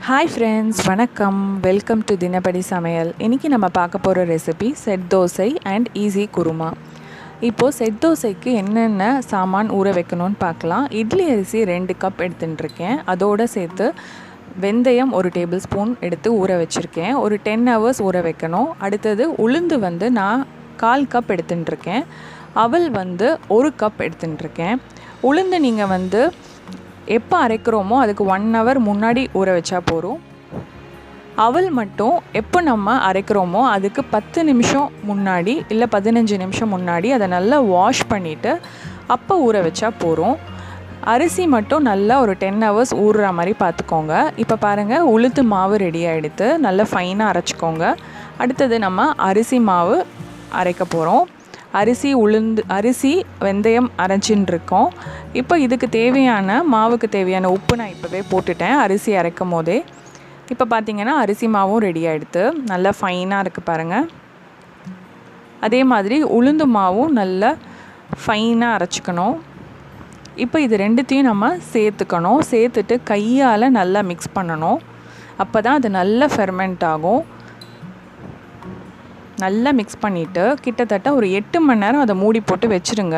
Hi friends, வணக்கம். Welcome to தினப்படி சமையல். இன்றைக்கி நம்ம பார்க்க போகிற recipe set dosa and easy kurma. இப்போது செட் தோசைக்கு என்னென்ன சாமான் ஊற வைக்கணும்னு பார்க்கலாம். இட்லி அரிசி 2 கப் எடுத்துட்டுருக்கேன். அதோடு சேர்த்து வெந்தயம் 1 டேபிள் ஸ்பூன் எடுத்து ஊற வச்சுருக்கேன். ஒரு 10 hours ஊற வைக்கணும். அடுத்தது உளுந்து நான் 1/4 கப் எடுத்துட்டுருக்கேன். அவல் 1 கப் எடுத்துட்டுருக்கேன். உளுந்து நீங்கள் எப்போ அரைக்கிறோமோ அதுக்கு 1 hour முன்னாடி ஊற வச்சா போதும். அவல் மட்டும் எப்போ நம்ம அரைக்கிறோமோ அதுக்கு 10 நிமிஷம் முன்னாடி இல்லை 15 நிமிஷம் முன்னாடி அதை நல்லா வாஷ் பண்ணிவிட்டு அப்போ ஊற வச்சா போதும். அரிசி மட்டும் நல்லா ஒரு 10 hours ஊறுற மாதிரி பார்த்துக்கோங்க. இப்போ பாருங்கள், உளுத்து மாவு ரெடி ஆகிடுத்து. நல்லா ஃபைனாக அரைச்சிக்கோங்க. அடுத்தது நம்ம அரிசி மாவு அரைக்க போகிறோம். அரிசி வெந்தயம் அரைச்சின்னு இருக்கோம். இப்போ இதுக்கு தேவையான மாவுக்கு தேவையான உப்பு நான் இப்போவே போட்டுட்டேன் அரிசி அரைக்கும் போதே. இப்போ பார்த்திங்கன்னா அரிசி மாவும் ரெடி ஆகிடுது. நல்லா ஃபைனாக இருக்குது பாருங்கள். அதே மாதிரி உளுந்து மாவும் நல்லா ஃபைனாக அரைச்சிக்கணும். இப்போ இது ரெண்டுத்தையும் நம்ம சேர்த்துக்கணும். சேர்த்துட்டு கையால் நல்லா மிக்ஸ் பண்ணணும். அப்போ தான் அது நல்லா ஃபெர்மெண்ட் ஆகும். நல்லா மிக்ஸ் பண்ணிவிட்டு கிட்டத்தட்ட ஒரு 8 மணி நேரம் அதை மூடி போட்டு வச்சுருங்க.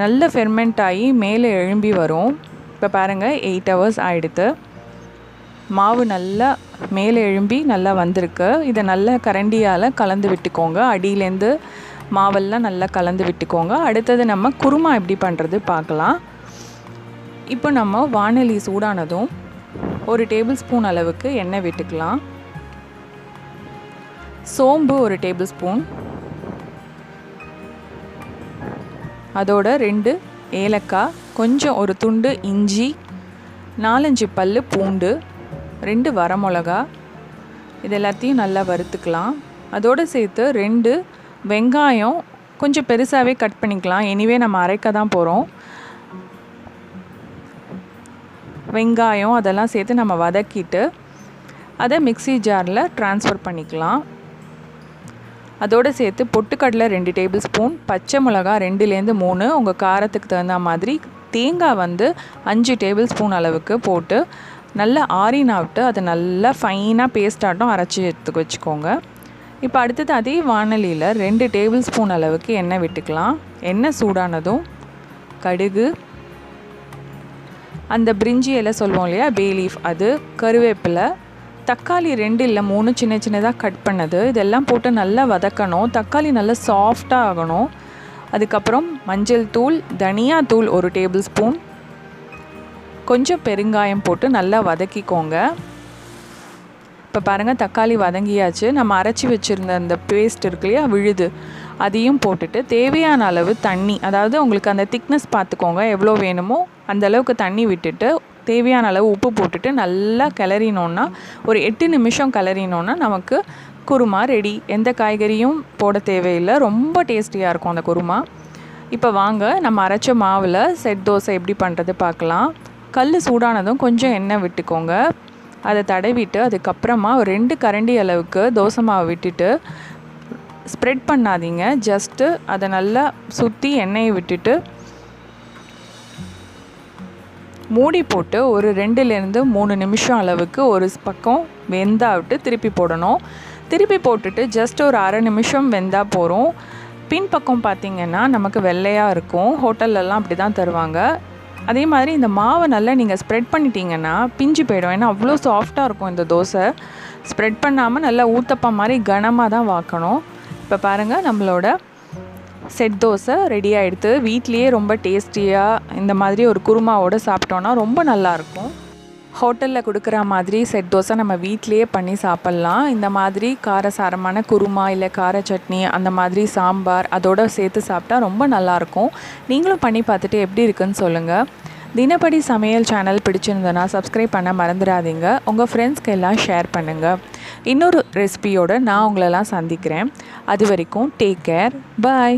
நல்ல ஃபெர்மெண்ட் ஆகி மேலே எழும்பி வரும். இப்போ பாருங்கள், 8 hours ஆகிடுது. மாவு நல்லா மேலே எழும்பி நல்லா வந்திருக்கு. இதை நல்லா கரண்டியால் கலந்து விட்டுக்கோங்க. அடியிலேருந்து மாவெல்லாம் நல்லா கலந்து விட்டுக்கோங்க. அடுத்தது நம்ம குருமா எப்படி பண்ணுறது பார்க்கலாம். இப்போ நம்ம வாணலி சூடானதும் 1 டேபிள் ஸ்பூன் அளவுக்கு எண்ணெய் விட்டுக்கலாம். சோம்பு 1 டேபிள் ஸ்பூன், அதோட 2 ஏலக்காய், கொஞ்சம் ஒரு துண்டு இஞ்சி, 4-5 பல்லு பூண்டு, 2 வரமிளகா, இது எல்லாத்தையும் நல்லா வறுத்துக்கலாம். அதோடு சேர்த்து 2 வெங்காயம் கொஞ்சம் பெருசாகவே கட் பண்ணிக்கலாம். எனிவே நம்ம அரைக்க தான் போகிறோம். வெங்காயம் அதெல்லாம் சேர்த்து நம்ம வதக்கிட்டு அதை மிக்ஸி ஜாரில் ட்ரான்ஸ்ஃபர் பண்ணிக்கலாம். அதோடு சேர்த்து பொட்டுக்கடலை 2 டேபிள் ஸ்பூன், பச்சை மிளகா 2-3, உங்கள் காரத்துக்கு தகுந்த மாதிரி, தேங்காய் 5 டேபிள் ஸ்பூன் அளவுக்கு போட்டு நல்லா ஆறினாவிட்டு அதை நல்லா ஃபைனாக பேஸ்டாட்டம் அரைச்சி எடுத்து வச்சுக்கோங்க. இப்போ அடுத்தது அதே வாணலியில் 2 டேபிள் ஸ்பூன் அளவுக்கு எண்ணெய் விட்டுக்கலாம். எண்ணெய் சூடானதும் கடுகு, அந்த பிரிஞ்சி இலை சொல்லுவோம் இல்லையா, பே லீஃப், அது, கருவேப்பிலை, தக்காளி 2 இல்லை 3 சின்ன சின்னதாக கட் பண்ணது, இதெல்லாம் போட்டு நல்லா வதக்கணும். தக்காளி நல்லா சாஃப்டாக ஆகணும். அதுக்கப்புறம் மஞ்சள் தூள், தனியா தூள் 1 டேபிள் ஸ்பூன், கொஞ்சம் பெருங்காயம் போட்டு நல்லா வதக்கிக்கோங்க. இப்போ பாருங்கள், தக்காளி வதங்கியாச்சு. நம்ம அரைச்சி வச்சுருந்த அந்த பேஸ்ட் இருக்கு இல்லையா, விழுது, அதையும் போட்டுட்டு தேவையான அளவு தண்ணி, அதாவது உங்களுக்கு அந்த திக்னஸ் பார்த்துக்கோங்க, எவ்வளோ வேணுமோ அந்த அளவுக்கு தண்ணி விட்டுட்டு தேவையான அளவு உப்பு போட்டுட்டு நல்லா கிளறினோன்னா ஒரு 8 நிமிஷம் கிளறினோன்னா நமக்கு குருமா ரெடி. எந்த காய்கறியும் போட தேவையில்லை. ரொம்ப டேஸ்டியாக இருக்கும் அந்த குருமா. இப்போ வாங்க நம்ம அரைச்ச மாவில் செட் தோசை எப்படி பண்ணுறது பார்க்கலாம். கல் சூடானதும் கொஞ்சம் எண்ணெய் விட்டுக்கோங்க. அதை தடவிட்டு அதுக்கப்புறமா ஒரு 2 கரண்டி அளவுக்கு தோசை மாவு விட்டுட்டு ஸ்ப்ரெட் பண்ணாதீங்க. ஜஸ்ட்டு அதை நல்லா சுற்றி எண்ணெயை விட்டுட்டு மூடி போட்டு ஒரு 2-3 நிமிஷம் அளவுக்கு ஒரு பக்கம் வெந்தாவிட்டு திருப்பி போடணும். திருப்பி போட்டுட்டு ஜஸ்ட் ஒரு அரை நிமிஷம் வெந்தால் போகிறோம். பின்பக்கம் பார்த்திங்கன்னா நமக்கு வெள்ளையாக இருக்கும். ஹோட்டல்லலாம் அப்படி தான் தருவாங்க. அதே மாதிரி இந்த மாவை நல்லா நீங்கள் ஸ்ப்ரெட் பண்ணிட்டீங்கன்னா பிஞ்சு போயிடும். ஏன்னா அவ்வளோ சாஃப்டாக இருக்கும் இந்த தோசை. ஸ்ப்ரெட் பண்ணாமல் நல்லா ஊத்தப்பா மாதிரி கனமாக தான் வாக்கணும். இப்போ பாருங்கள், நம்மளோட செட் தோசை ரெடி ஆகிடுது. வீட்லேயே ரொம்ப டேஸ்டியாக இந்த மாதிரி ஒரு குருமாவோடு சாப்பிட்டோன்னா ரொம்ப நல்லாயிருக்கும். ஹோட்டலில் கொடுக்குற மாதிரி செட் தோசை நம்ம வீட்லேயே பண்ணி சாப்பிட்லாம். இந்த மாதிரி காரசாரமான குருமா இல்லை கார சட்னி, அந்த மாதிரி சாம்பார் அதோடு சேர்த்து சாப்பிட்டா ரொம்ப நல்லாயிருக்கும். நீங்களும் பண்ணி பார்த்துட்டு எப்படி இருக்குன்னு சொல்லுங்கள். தினப்படி சமையல் சேனல் பிடிச்சிருந்தனா சப்ஸ்கிரைப் பண்ண மறந்துடாதீங்க. உங்கள் ஃப்ரெண்ட்ஸ்க்கு எல்லாம் ஷேர் பண்ணுங்கள். இன்னொரு ரெசிபியோடு நான் உங்களெல்லாம் சந்திக்கிறேன். அது வரைக்கும் டேக் கேர், பாய்.